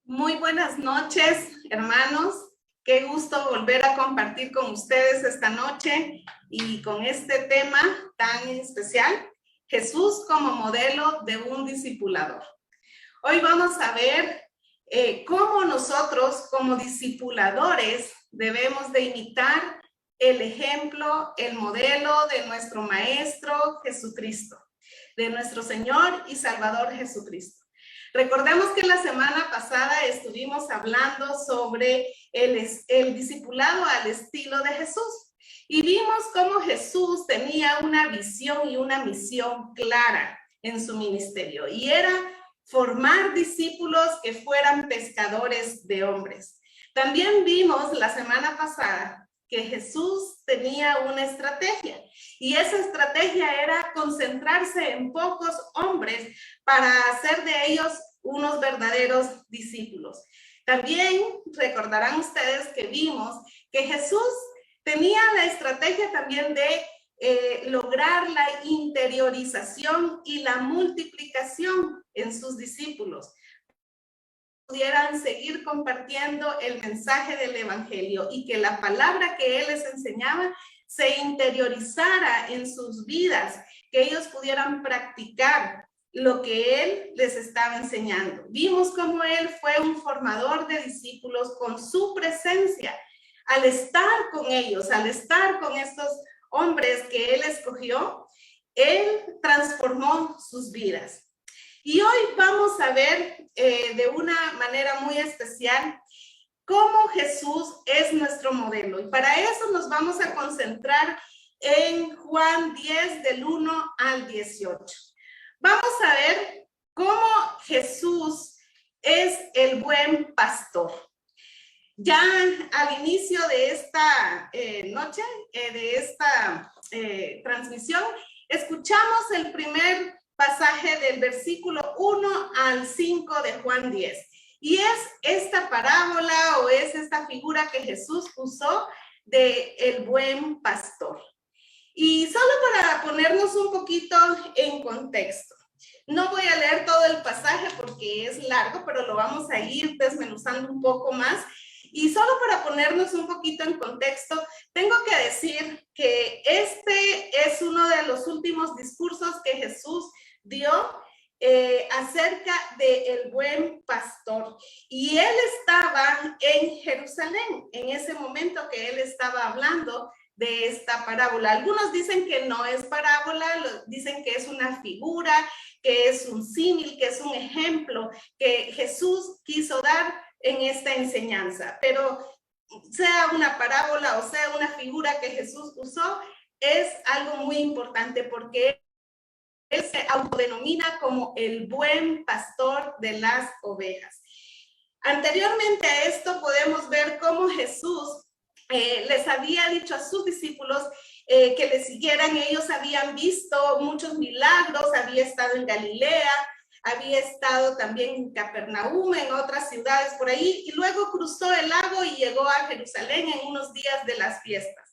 Muy buenas noches, hermanos. Qué gusto volver a compartir con ustedes esta noche y con este tema tan especial, Jesús como modelo de un discipulador. Hoy vamos a ver cómo nosotros como discipuladores debemos de imitar el ejemplo, el modelo de nuestro Maestro Jesucristo, de nuestro Señor y Salvador Jesucristo. Recordemos que la semana pasada estuvimos hablando sobre el discipulado al estilo de Jesús y vimos cómo Jesús tenía una visión y una misión clara en su ministerio y era formar discípulos que fueran pescadores de hombres. También vimos la semana pasada que Jesús tenía una estrategia y esa estrategia era concentrarse en pocos hombres para hacer de ellos unos verdaderos discípulos. También recordarán ustedes que vimos que Jesús tenía la estrategia también de lograr la interiorización y la multiplicación en sus discípulos, pudieran seguir compartiendo el mensaje del evangelio y que la palabra que él les enseñaba se interiorizara en sus vidas, que ellos pudieran practicar lo que él les estaba enseñando. Vimos cómo él fue un formador de discípulos con su presencia. Al estar con ellos, al estar con estos hombres que él escogió, él transformó sus vidas. Y hoy vamos a ver de una manera muy especial cómo Jesús es nuestro modelo. Y para eso nos vamos a concentrar en Juan 10, del 1 al 18. Vamos a ver cómo Jesús es el buen pastor. Ya al inicio de esta noche, de esta transmisión, escuchamos el primer pasaje del versículo 1 al 5 de Juan 10. Y es esta parábola o es esta figura que Jesús usó de el buen pastor. Y solo para ponernos un poquito en contexto. No voy a leer todo el pasaje porque es largo, pero lo vamos a ir desmenuzando un poco más. Y solo para ponernos un poquito en contexto, tengo que decir que este es uno de los últimos discursos que Jesús dio acerca del buen pastor. Y él estaba en Jerusalén en ese momento que él estaba hablando de esta parábola. Algunos dicen que no es parábola, dicen que es una figura, que es un símil, que es un ejemplo que Jesús quiso dar en esta enseñanza. Pero sea una parábola o sea una figura que Jesús usó, es algo muy importante porque él se autodenomina como el buen pastor de las ovejas. Anteriormente a esto podemos ver cómo Jesús les había dicho a sus discípulos que le siguieran. Ellos habían visto muchos milagros, había estado en Galilea, había estado también en Capernaum, en otras ciudades por ahí, y luego cruzó el lago y llegó a Jerusalén en unos días de las fiestas.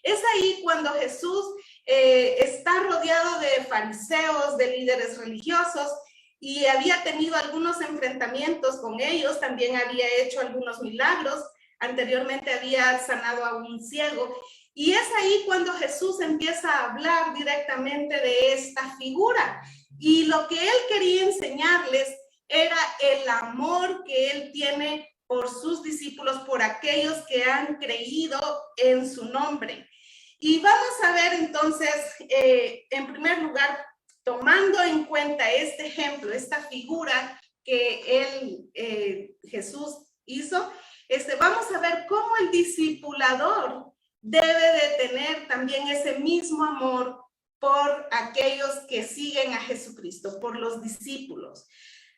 Es ahí cuando Jesús está rodeado de fariseos, de líderes religiosos, y había tenido algunos enfrentamientos con ellos, también había hecho algunos milagros, anteriormente había sanado a un ciego, y es ahí cuando Jesús empieza a hablar directamente de esta figura. Y lo que él quería enseñarles era el amor que él tiene por sus discípulos, por aquellos que han creído en su nombre. Y vamos a ver entonces, en primer lugar, tomando en cuenta este ejemplo, esta figura que Jesús hizo, vamos a ver cómo el discipulador debe de tener también ese mismo amor por aquellos que siguen a Jesucristo, por los discípulos.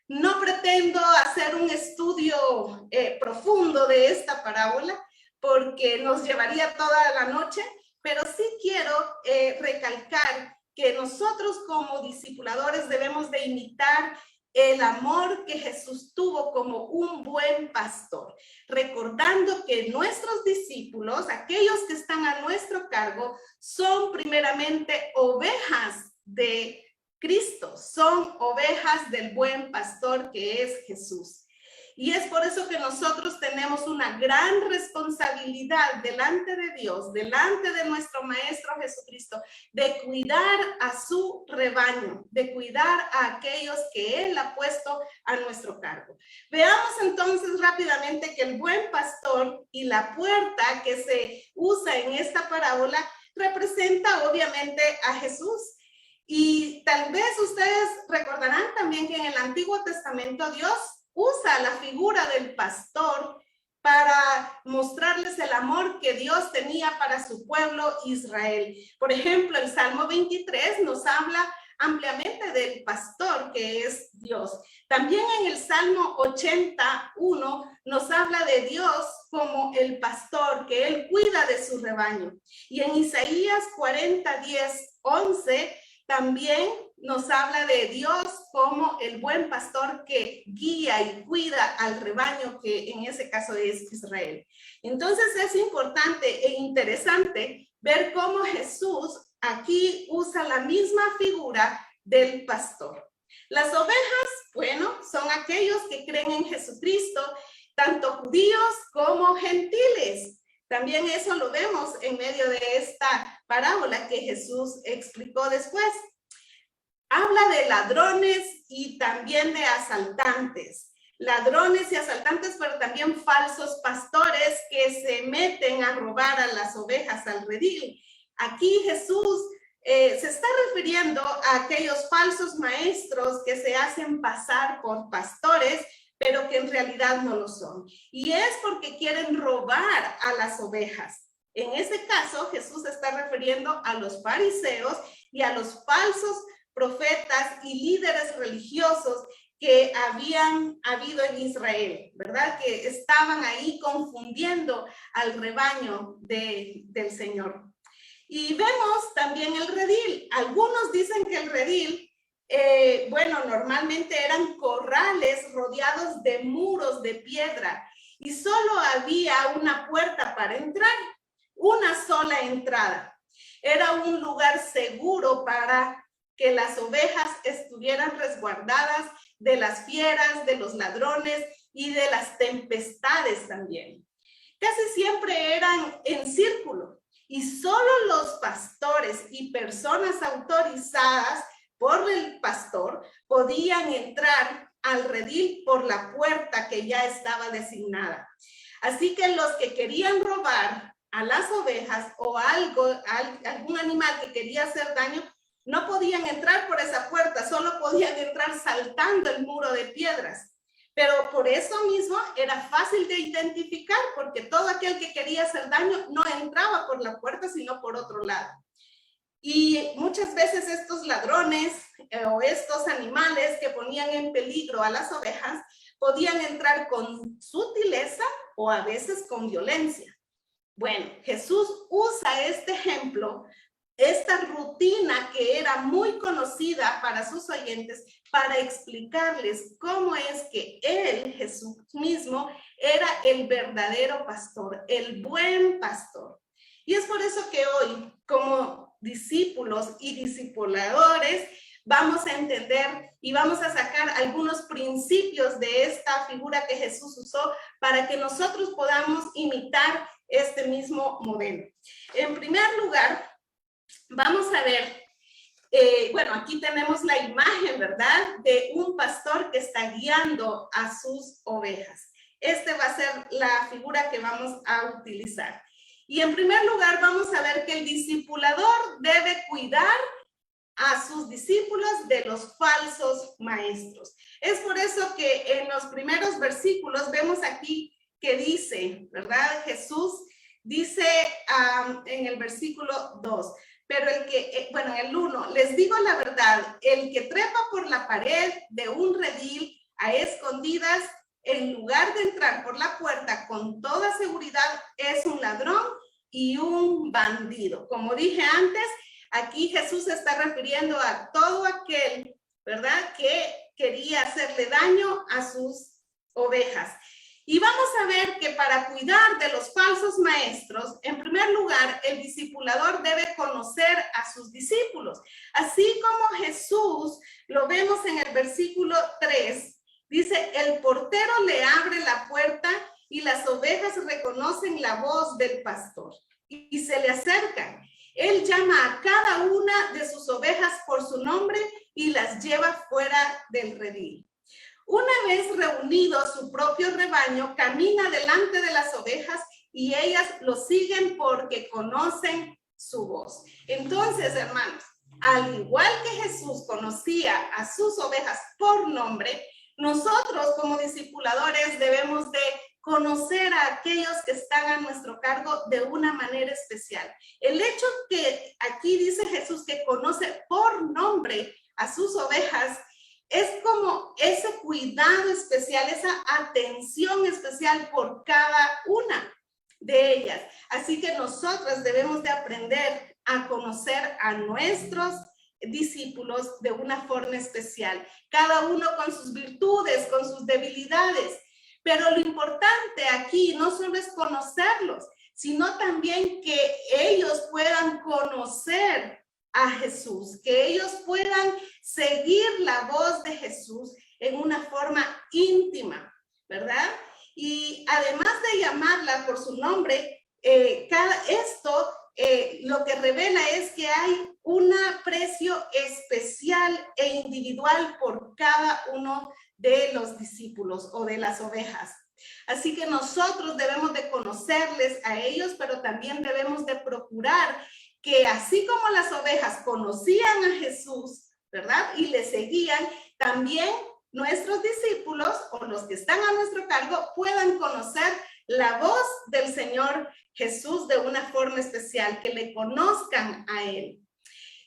No pretendo hacer un estudio profundo de esta parábola porque nos llevaría toda la noche, pero sí quiero recalcar que nosotros como discipuladores debemos de imitar el amor que Jesús tuvo como un buen pastor, recordando que nuestros discípulos, aquellos que están a nuestro cargo, son primeramente ovejas de Cristo, son ovejas del buen pastor que es Jesús. Y es por eso que nosotros tenemos una gran responsabilidad delante de Dios, delante de nuestro Maestro Jesucristo, de cuidar a su rebaño, de cuidar a aquellos que Él ha puesto a nuestro cargo. Veamos entonces rápidamente que el buen pastor y la puerta que se usa en esta parábola representa obviamente a Jesús. Y tal vez ustedes recordarán también que en el Antiguo Testamento Dios usa la figura del pastor para mostrarles el amor que Dios tenía para su pueblo Israel. Por ejemplo, el Salmo 23 nos habla ampliamente del pastor que es Dios. También en el Salmo 81 nos habla de Dios como el pastor, que Él cuida de su rebaño. Y en Isaías 40, 10, 11 también nos habla de Dios como el buen pastor que guía y cuida al rebaño, que en ese caso es Israel. Entonces es importante e interesante ver cómo Jesús aquí usa la misma figura del pastor. Las ovejas, bueno, son aquellos que creen en Jesucristo, tanto judíos como gentiles. También eso lo vemos en medio de esta parábola que Jesús explicó después. Habla de ladrones y también de asaltantes. Ladrones y asaltantes, pero también falsos pastores que se meten a robar a las ovejas al redil. Aquí Jesús se está refiriendo a aquellos falsos maestros que se hacen pasar por pastores, pero que en realidad no lo son. Y es porque quieren robar a las ovejas. En ese caso, Jesús se está refiriendo a los fariseos y a los falsos profetas y líderes religiosos que habían habido en Israel, ¿verdad? Que estaban ahí confundiendo al rebaño del Señor. Y vemos también el redil. Algunos dicen que el redil, bueno, normalmente eran corrales rodeados de muros de piedra y solo había una puerta para entrar, una sola entrada. Era un lugar seguro para que las ovejas estuvieran resguardadas de las fieras, de los ladrones y de las tempestades también. Casi siempre eran en círculo y solo los pastores y personas autorizadas por el pastor podían entrar al redil por la puerta que ya estaba designada. Así que los que querían robar a las ovejas o algún animal que quería hacer daño, no podían entrar por esa puerta, solo podían entrar saltando el muro de piedras. Pero por eso mismo era fácil de identificar, porque todo aquel que quería hacer daño no entraba por la puerta, sino por otro lado. Y muchas veces estos ladrones o estos animales que ponían en peligro a las ovejas podían entrar con sutileza o a veces con violencia. Bueno, Jesús usa este ejemplo, esta rutina que era muy conocida para sus oyentes, para explicarles cómo es que Él, Jesús mismo, era el verdadero pastor, el buen pastor. Y es por eso que hoy, como discípulos y discipuladores, vamos a entender y vamos a sacar algunos principios de esta figura que Jesús usó para que nosotros podamos imitar este mismo modelo. En primer lugar, vamos a ver, bueno, aquí tenemos la imagen, ¿verdad? De un pastor que está guiando a sus ovejas. Este va a ser la figura que vamos a utilizar. Y en primer lugar, vamos a ver que el discipulador debe cuidar a sus discípulos de los falsos maestros. Es por eso que en los primeros versículos vemos aquí que dice, ¿verdad? Jesús dice en el versículo 2, pero el que, bueno, en el 1, les digo la verdad, el que trepa por la pared de un redil a escondidas, en lugar de entrar por la puerta con toda seguridad, es un ladrón y un bandido. Como dije antes, aquí Jesús se está refiriendo a todo aquel, ¿verdad?, que quería hacerle daño a sus ovejas. Y vamos a ver que para cuidar de los falsos maestros, en primer lugar, el discipulador debe conocer a sus discípulos. Así como Jesús, lo vemos en el versículo 3, Dice, el portero le abre la puerta y las ovejas reconocen la voz del pastor y se le acercan. Él llama a cada una de sus ovejas por su nombre y las lleva fuera del redil. Una vez reunido su propio rebaño, camina delante de las ovejas y ellas lo siguen porque conocen su voz. Entonces, hermanos, al igual que Jesús conocía a sus ovejas por nombre, nosotros como discipuladores debemos de conocer a aquellos que están a nuestro cargo de una manera especial. El hecho que aquí dice Jesús que conoce por nombre a sus ovejas es como ese cuidado especial, esa atención especial por cada una de ellas. Así que nosotros debemos de aprender a conocer a nuestros discípulos de una forma especial, cada uno con sus virtudes, con sus debilidades. Pero lo importante aquí no solo es conocerlos, sino también que ellos puedan conocer a Jesús, que ellos puedan seguir la voz de Jesús en una forma íntima, ¿verdad? Y además de llamarla por su nombre, lo que revela es que hay un aprecio especial e individual por cada uno de los discípulos o de las ovejas. Así que nosotros debemos de conocerles a ellos, pero también debemos de procurar que así como las ovejas conocían a Jesús, ¿verdad? Y le seguían, también nuestros discípulos o los que están a nuestro cargo puedan conocer la voz del Señor Jesús de una forma especial, que le conozcan a Él.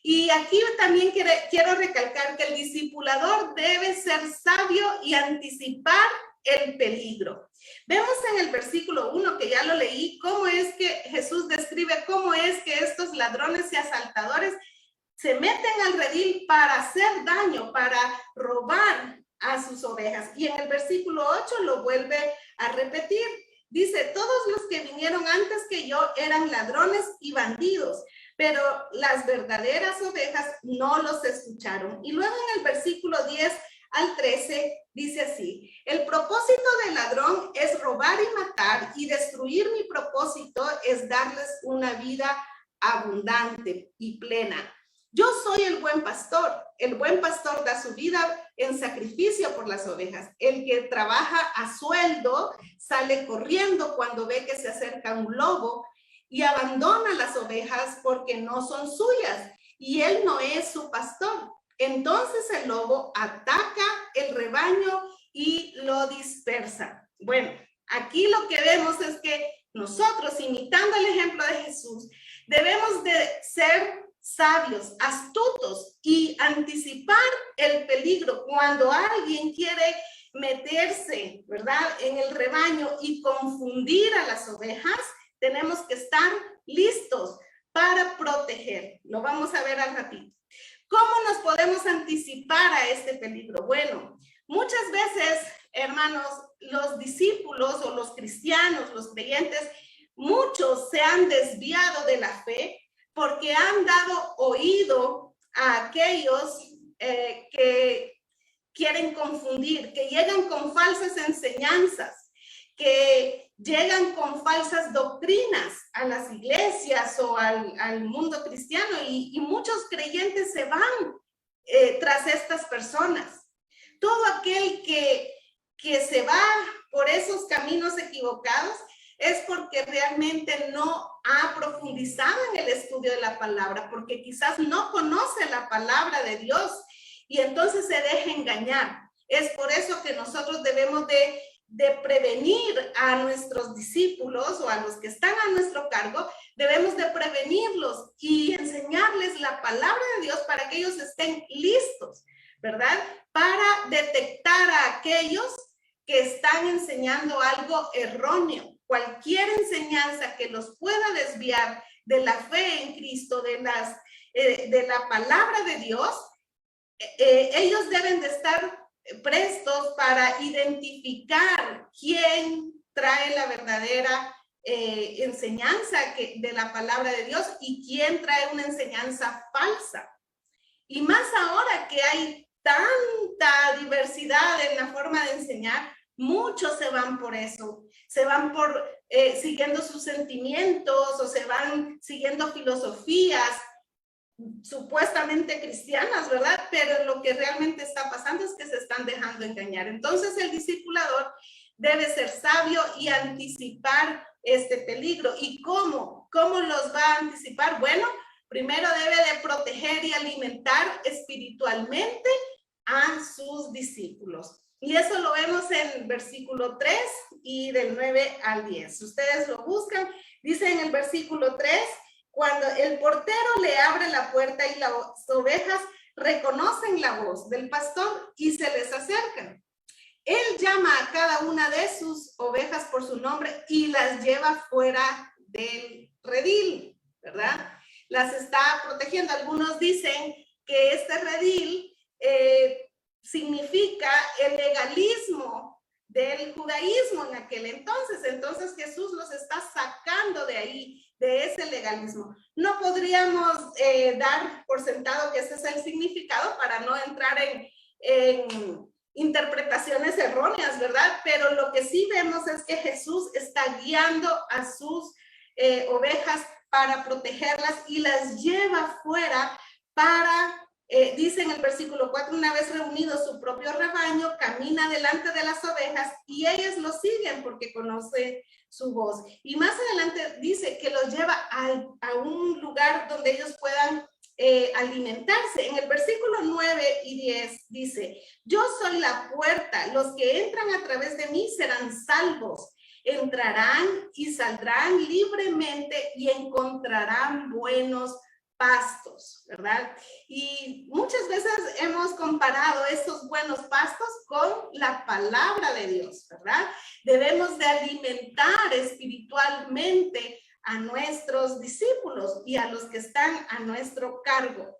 Y aquí también quiero recalcar que el discipulador debe ser sabio y anticipar el peligro. Vemos en el versículo 1, que ya lo leí, cómo es que Jesús describe cómo es que estos ladrones y asaltadores se meten al redil para hacer daño, para robar a sus ovejas. Y en el versículo 8 lo vuelve a repetir. Dice, todos los que vinieron antes que yo eran ladrones y bandidos, pero las verdaderas ovejas no los escucharon. Y luego en el versículo 10 al 13 dice así, el propósito del ladrón es robar y matar, y destruir. Mi propósito es darles una vida abundante y plena. Yo soy el buen pastor da su vida en sacrificio por las ovejas. El que trabaja a sueldo sale corriendo cuando ve que se acerca un lobo y abandona las ovejas porque no son suyas y él no es su pastor. Entonces el lobo ataca el rebaño y lo dispersa. Bueno, aquí lo que vemos es que nosotros, imitando el ejemplo de Jesús, debemos de ser sabios, astutos y anticipar el peligro cuando alguien quiere meterse, ¿verdad?, en el rebaño y confundir a las ovejas. Tenemos que estar listos para proteger. Lo vamos a ver al ratito. ¿Cómo nos podemos anticipar a este peligro? Bueno, muchas veces, hermanos, los discípulos o los cristianos, los creyentes, muchos se han desviado de la fe porque han dado oído a aquellos que quieren confundir, que llegan con falsas enseñanzas, que llegan con falsas doctrinas a las iglesias o al mundo cristiano, y muchos creyentes se van tras estas personas. Todo aquel que se va por esos caminos equivocados es porque realmente no ha profundizado en el estudio de la palabra, porque quizás no conoce la palabra de Dios y entonces se deja engañar. Es por eso que nosotros debemos de prevenir a nuestros discípulos o a los que están a nuestro cargo, debemos de prevenirlos y enseñarles la palabra de Dios para que ellos estén listos, ¿verdad? Para detectar a aquellos que están enseñando algo erróneo. Cualquier enseñanza que los pueda desviar de la fe en Cristo, de la palabra de Dios, ellos deben de estar prestos para identificar quién trae la verdadera enseñanza de la palabra de Dios y quién trae una enseñanza falsa. Y más ahora que hay tanta diversidad en la forma de enseñar, muchos se van por eso, se van por siguiendo sus sentimientos o se van siguiendo filosofías supuestamente cristianas, ¿verdad? Pero lo que realmente está pasando es que se están dejando engañar. Entonces el discipulador debe ser sabio y anticipar este peligro. ¿Y cómo? ¿Cómo los va a anticipar? Bueno, primero debe de proteger y alimentar espiritualmente a sus discípulos. Y eso lo vemos en versículo 3 y del 9 al 10. Si ustedes lo buscan, dice en el versículo 3, cuando el portero le abre la puerta y las ovejas reconocen la voz del pastor y se les acercan. Él llama a cada una de sus ovejas por su nombre y las lleva fuera del redil, ¿verdad? Las está protegiendo. Algunos dicen que este redil significa el legalismo del judaísmo en aquel entonces. Entonces Jesús los está sacando de ahí, de ese legalismo. No podríamos dar por sentado que ese es el significado para no entrar en interpretaciones erróneas, ¿verdad? Pero lo que sí vemos es que Jesús está guiando a sus ovejas para protegerlas y las lleva fuera para, dice en el versículo 4, una vez reunido su propio rebaño, camina delante de las ovejas y ellas lo siguen porque conoce su voz. Y más adelante dice que los lleva a un lugar donde ellos puedan alimentarse. En el versículo 9 y 10 dice, yo soy la puerta, los que entran a través de mí serán salvos, entrarán y saldrán libremente y encontrarán buenos pastos, ¿verdad? Y muchas veces hemos comparado estos buenos pastos con la palabra de Dios, ¿verdad? Debemos de alimentar espiritualmente a nuestros discípulos y a los que están a nuestro cargo.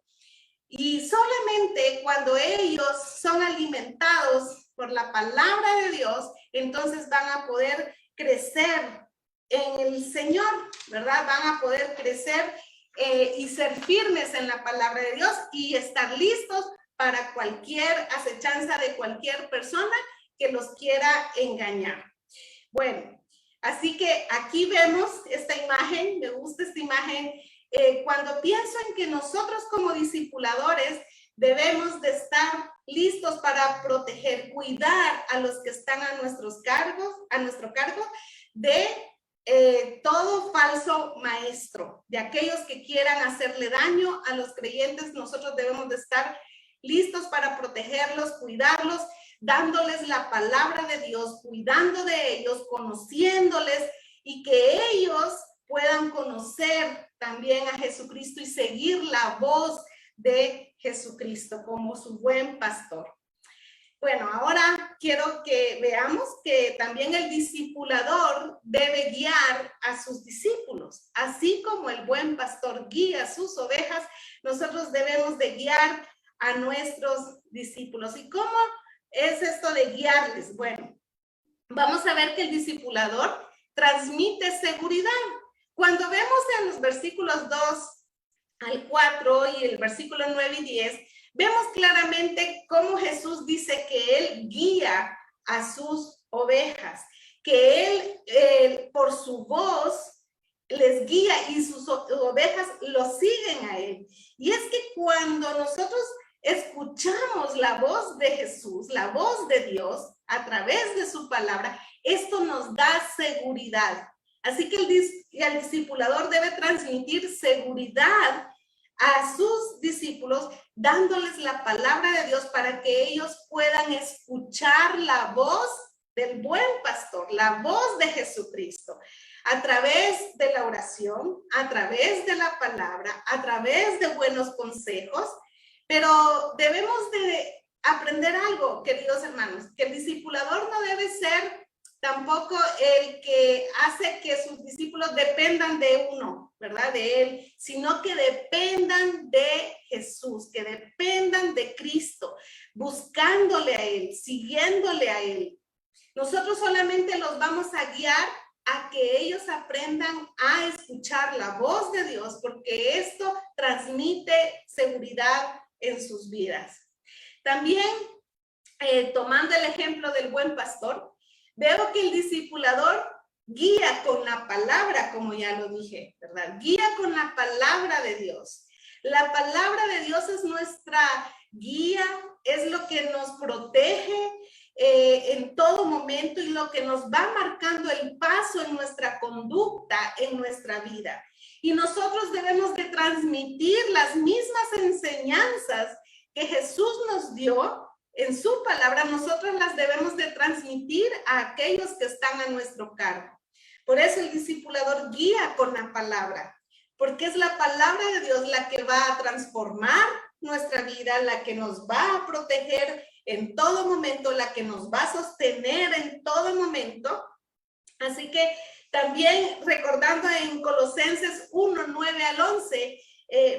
Y solamente cuando ellos son alimentados por la palabra de Dios, entonces van a poder crecer en el Señor, ¿verdad? Van a poder crecer y ser firmes en la palabra de Dios y estar listos para cualquier acechanza de cualquier persona que los quiera engañar. Bueno, así que aquí vemos esta imagen, me gusta esta imagen, cuando pienso en que nosotros como discipuladores debemos de estar listos para proteger, cuidar a los que están a nuestro cargo de todo falso maestro, de aquellos que quieran hacerle daño a los creyentes. Nosotros debemos de estar listos para protegerlos, cuidarlos, dándoles la palabra de Dios, cuidando de ellos, conociéndoles y que ellos puedan conocer también a Jesucristo y seguir la voz de Jesucristo como su buen pastor. Bueno, ahora quiero que veamos que también el discipulador debe guiar a sus discípulos. Así como el buen pastor guía a sus ovejas, nosotros debemos de guiar a nuestros discípulos. ¿Y cómo es esto de guiarles? Bueno, vamos a ver que el discipulador transmite seguridad. Cuando vemos en los versículos 2 al 4 y el versículo 9 y 10, vemos claramente cómo Jesús dice que Él guía a sus ovejas, que Él por su voz les guía y sus ovejas lo siguen a Él. Y es que cuando nosotros escuchamos la voz de Jesús, la voz de Dios a través de su palabra, esto nos da seguridad. Así que el discipulador debe transmitir seguridad a sus discípulos, dándoles la palabra de Dios para que ellos puedan escuchar la voz del buen pastor, la voz de Jesucristo, a través de la oración, a través de la palabra, a través de buenos consejos. Pero debemos de aprender algo, queridos hermanos, que el discipulador no debe ser tampoco el que hace que sus discípulos dependan de uno, ¿verdad? De él, sino que dependan de Jesús, que dependan de Cristo, buscándole a él, siguiéndole a él. Nosotros solamente los vamos a guiar a que ellos aprendan a escuchar la voz de Dios, porque esto transmite seguridad en sus vidas. También, tomando el ejemplo del buen pastor, veo que el discipulador guía con la palabra, como ya lo dije, ¿verdad? Guía con la palabra de Dios. La palabra de Dios es nuestra guía, es lo que nos protege en todo momento y lo que nos va marcando el paso en nuestra conducta, en nuestra vida. Y nosotros debemos de transmitir las mismas enseñanzas que Jesús nos dio en su palabra. Nosotros las debemos de transmitir a aquellos que están a nuestro cargo. Por eso el discipulador guía con la palabra, porque es la palabra de Dios la que va a transformar nuestra vida, la que nos va a proteger en todo momento, la que nos va a sostener en todo momento. Así que también recordando en Colosenses 1, 9 al 11,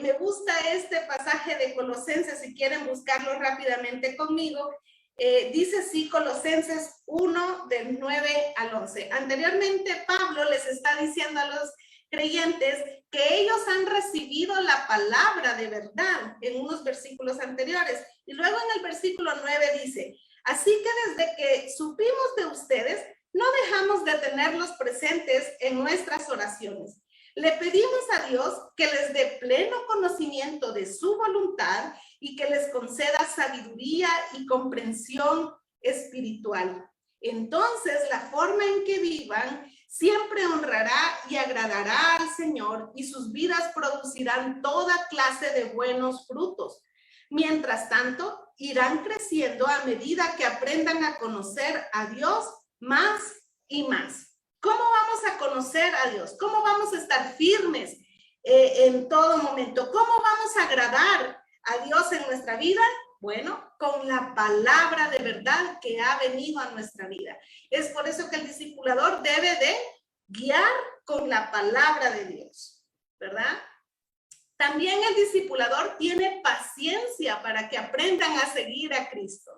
me gusta este pasaje de Colosenses, si quieren buscarlo rápidamente conmigo. Dice así Colosenses 1, del 9 al 11. Anteriormente Pablo les está diciendo a los creyentes que ellos han recibido la palabra de verdad en unos versículos anteriores. Y luego en el versículo 9 dice, así que desde que supimos de ustedes, no dejamos de tenerlos presentes en nuestras oraciones. Le pedimos a Dios que les dé pleno conocimiento de su voluntad y que les conceda sabiduría y comprensión espiritual. Entonces, la forma en que vivan siempre honrará y agradará al Señor y sus vidas producirán toda clase de buenos frutos. Mientras tanto, irán creciendo a medida que aprendan a conocer a Dios más y más. ¿Cómo vamos a conocer a Dios? ¿Cómo vamos a estar firmes en todo momento? ¿Cómo vamos a agradar a Dios en nuestra vida? Bueno, con la palabra de verdad que ha venido a nuestra vida. Es por eso que el discipulador debe de guiar con la palabra de Dios, ¿verdad? También el discipulador tiene paciencia para que aprendan a seguir a Cristo.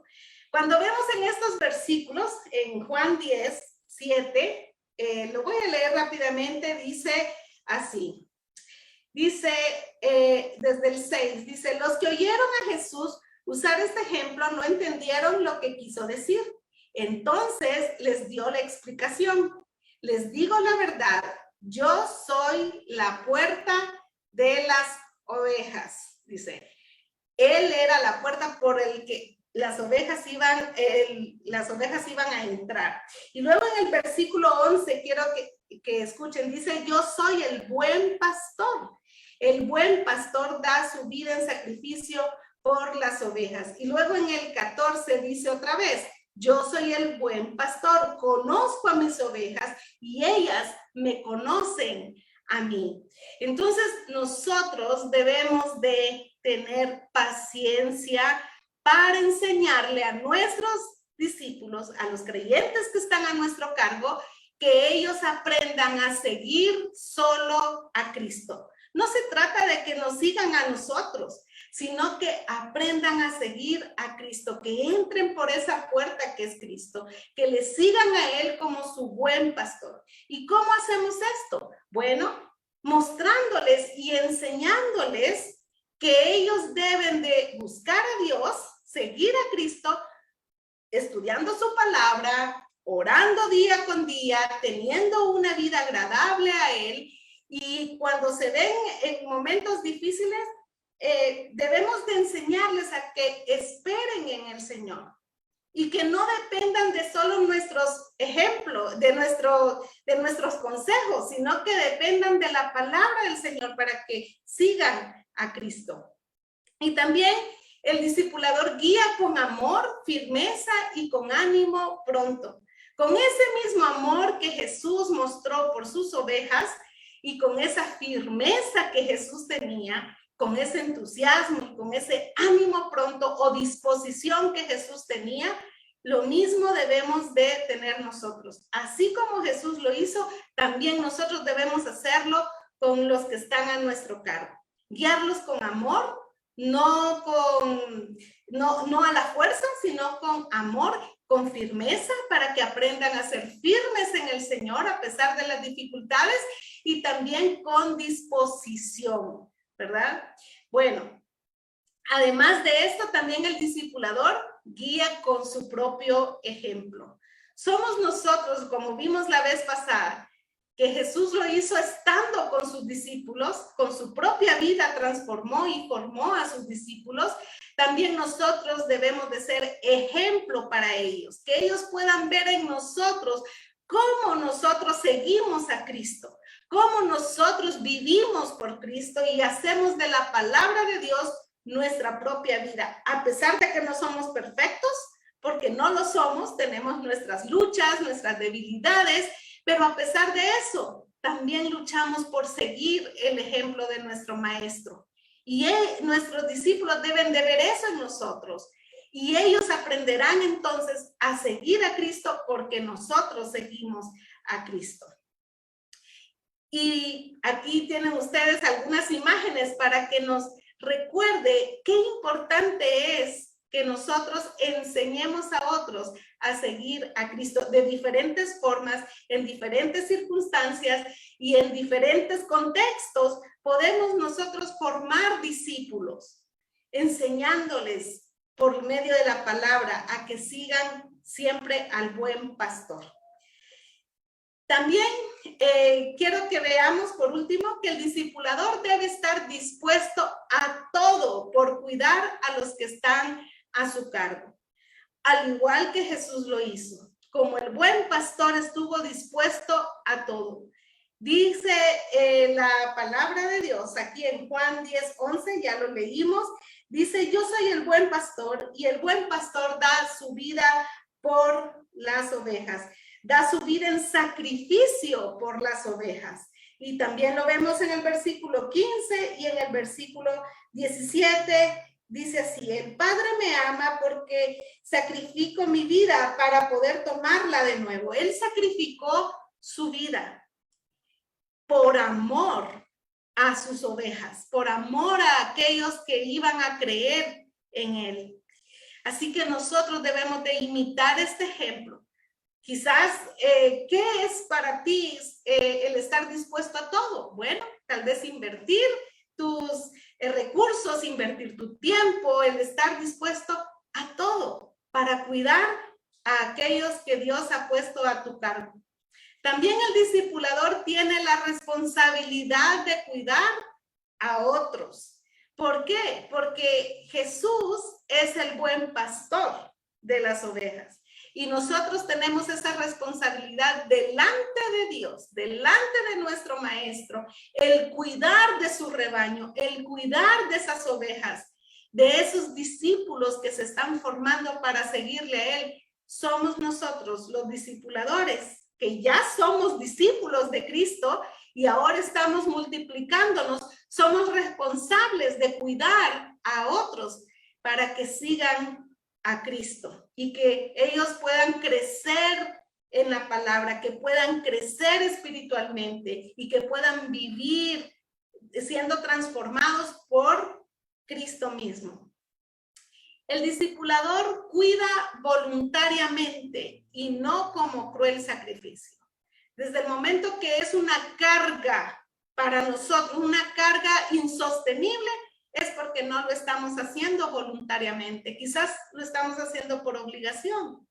Cuando vemos en estos versículos, en Juan 10, 7, lo voy a leer rápidamente, dice así. Dice, desde el 6, dice, los que oyeron a Jesús usar este ejemplo no entendieron lo que quiso decir. Entonces les dio la explicación. Les digo la verdad, yo soy la puerta de las ovejas, dice. Él era la puerta por el que las ovejas iban a entrar. Y luego en el versículo 11, quiero que escuchen, dice, yo soy el buen pastor. El buen pastor da su vida en sacrificio por las ovejas. Y luego en el 14 dice otra vez, yo soy el buen pastor, conozco a mis ovejas y ellas me conocen a mí. Entonces nosotros debemos de tener paciencia para enseñarle a nuestros discípulos, a los creyentes que están a nuestro cargo, que ellos aprendan a seguir solo a Cristo. No se trata de que nos sigan a nosotros, sino que aprendan a seguir a Cristo, que entren por esa puerta que es Cristo, que le sigan a Él como su buen pastor. ¿Y cómo hacemos esto? Bueno, mostrándoles y enseñándoles que ellos deben de buscar a Dios, seguir a Cristo, estudiando su palabra, orando día con día, teniendo una vida agradable a Él. Y cuando se ven en momentos difíciles, debemos de enseñarles a que esperen en el Señor y que no dependan de solo nuestros ejemplos, de nuestros consejos, sino que dependan de la palabra del Señor para que sigan a Cristo. Y también el discipulador guía con amor, firmeza y con ánimo pronto. Con ese mismo amor que Jesús mostró por sus ovejas y con esa firmeza que Jesús tenía, con ese entusiasmo y con ese ánimo pronto o disposición que Jesús tenía, lo mismo debemos de tener nosotros. Así como Jesús lo hizo, también nosotros debemos hacerlo con los que están a nuestro cargo. Guiarlos con amor, no a la fuerza, sino con amor, con firmeza, para que aprendan a ser firmes en el Señor a pesar de las dificultades, y también con disposición, ¿verdad? Bueno, Además de esto, también el discipulador guía con su propio ejemplo. Somos nosotros, como vimos la vez pasada, que Jesús lo hizo estando con sus discípulos, con su propia vida transformó y formó a sus discípulos. También nosotros debemos de ser ejemplo para ellos, que ellos puedan ver en nosotros cómo nosotros seguimos a Cristo, cómo nosotros vivimos por Cristo y hacemos de la palabra de Dios nuestra propia vida, a pesar de que no somos perfectos, porque no lo somos, tenemos nuestras luchas, nuestras debilidades, pero a pesar de eso, también luchamos por seguir el ejemplo de nuestro maestro. Y nuestros discípulos deben de ver eso en nosotros. Y ellos aprenderán entonces a seguir a Cristo porque nosotros seguimos a Cristo. Y aquí tienen ustedes algunas imágenes para que nos recuerde qué importante es que nosotros enseñemos a otros a seguir a Cristo de diferentes formas, en diferentes circunstancias y en diferentes contextos. Podemos nosotros formar discípulos, enseñándoles por medio de la palabra a que sigan siempre al buen pastor. También quiero que veamos por último que el discipulador debe estar dispuesto a todo por cuidar a los que están a su cargo, al igual que Jesús lo hizo. Como el buen pastor estuvo dispuesto a todo. Dice la palabra de Dios aquí en Juan 10:11, ya lo leímos, dice: yo soy el buen pastor y el buen pastor da su vida por las ovejas, da su vida en sacrificio por las ovejas. Y también lo vemos en el versículo 15 y en el versículo 17. Dice así: el Padre me ama porque sacrifico mi vida para poder tomarla de nuevo. Él sacrificó su vida por amor a sus ovejas, por amor a aquellos que iban a creer en él. Así que nosotros debemos de imitar este ejemplo. Quizás, ¿qué es para ti el estar dispuesto a todo? Bueno, tal vez invertir tus recursos, invertir tu tiempo, el estar dispuesto a todo para cuidar a aquellos que Dios ha puesto a tu cargo. También el discipulador tiene la responsabilidad de cuidar a otros. ¿Por qué? Porque Jesús es el buen pastor de las ovejas. Y nosotros tenemos esa responsabilidad delante de Dios, delante de nuestro maestro, el cuidar de su rebaño, el cuidar de esas ovejas, de esos discípulos que se están formando para seguirle a él. Somos nosotros los discipuladores, que ya somos discípulos de Cristo y ahora estamos multiplicándonos. Somos responsables de cuidar a otros para que sigan a Cristo y que ellos puedan crecer en la palabra, que puedan crecer espiritualmente y que puedan vivir siendo transformados por Cristo mismo. El discipulador cuida voluntariamente y no como cruel sacrificio. Desde el momento que es una carga para nosotros, una carga insostenible, es porque no lo estamos haciendo voluntariamente. Quizás lo estamos haciendo por obligación.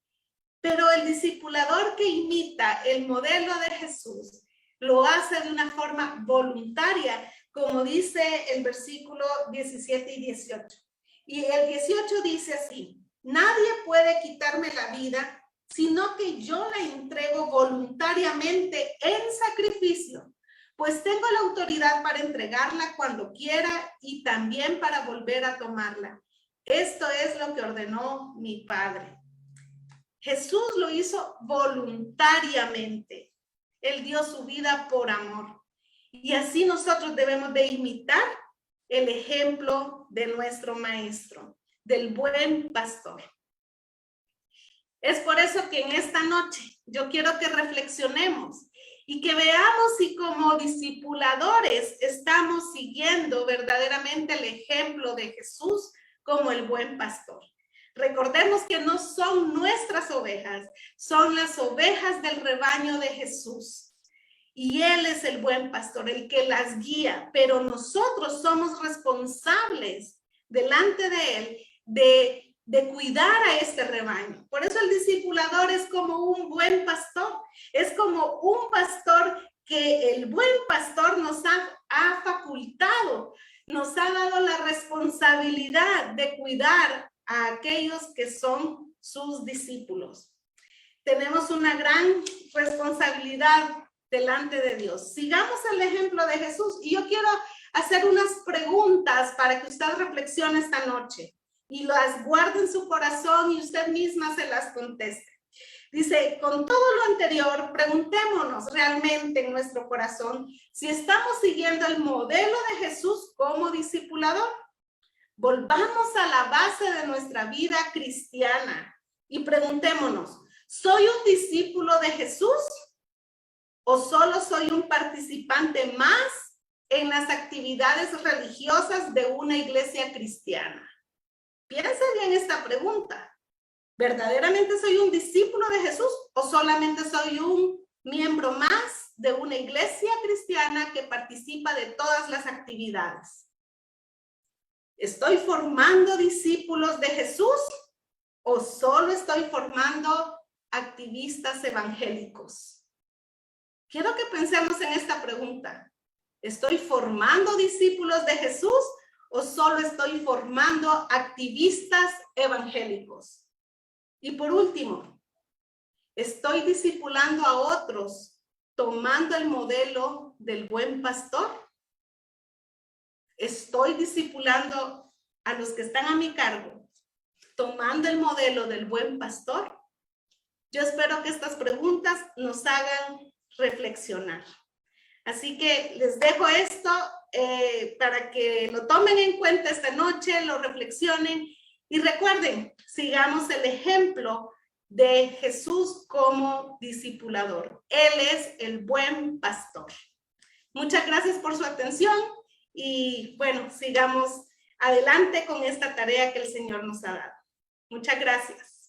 Pero el discipulador que imita el modelo de Jesús lo hace de una forma voluntaria, como dice el versículo 17 y 18. Y el 18 dice así: nadie puede quitarme la vida, sino que yo la entrego voluntariamente en sacrificio. Pues tengo la autoridad para entregarla cuando quiera y también para volver a tomarla. Esto es lo que ordenó mi Padre. Jesús lo hizo voluntariamente. Él dio su vida por amor. Y así nosotros debemos de imitar el ejemplo de nuestro maestro, del buen pastor. Es por eso que en esta noche yo quiero que reflexionemos y que veamos si como discipuladores estamos siguiendo verdaderamente el ejemplo de Jesús como el buen pastor. Recordemos que no son nuestras ovejas, son las ovejas del rebaño de Jesús. Y Él es el buen pastor, el que las guía, pero nosotros somos responsables delante de Él, de cuidar a este rebaño. Por eso el discipulador es como un buen pastor, es como un pastor que el buen pastor nos ha facultado, nos ha dado la responsabilidad de cuidar a aquellos que son sus discípulos. Tenemos una gran responsabilidad delante de Dios. Sigamos el ejemplo de Jesús. Y yo quiero hacer unas preguntas para que usted reflexione esta noche y las guarde en su corazón y usted misma se las conteste. Dice, con todo lo anterior, preguntémonos realmente en nuestro corazón si estamos siguiendo el modelo de Jesús como discipulador. Volvamos a la base de nuestra vida cristiana y preguntémonos, ¿soy un discípulo de Jesús o solo soy un participante más en las actividades religiosas de una iglesia cristiana? Piense bien esta pregunta. ¿Verdaderamente soy un discípulo de Jesús o solamente soy un miembro más de una iglesia cristiana que participa de todas las actividades? ¿Estoy formando discípulos de Jesús o solo estoy formando activistas evangélicos? Quiero que pensemos en esta pregunta. ¿Estoy formando discípulos de Jesús o solo estoy formando activistas evangélicos? Y por último, ¿estoy discipulando a otros tomando el modelo del buen pastor? ¿Estoy discipulando a los que están a mi cargo tomando el modelo del buen pastor? Yo espero que estas preguntas nos hagan reflexionar. Así que les dejo esto para que lo tomen en cuenta esta noche, lo reflexionen y recuerden, sigamos el ejemplo de Jesús como discipulador. Él es el buen pastor. Muchas gracias por su atención y bueno, sigamos adelante con esta tarea que el Señor nos ha dado. Muchas gracias.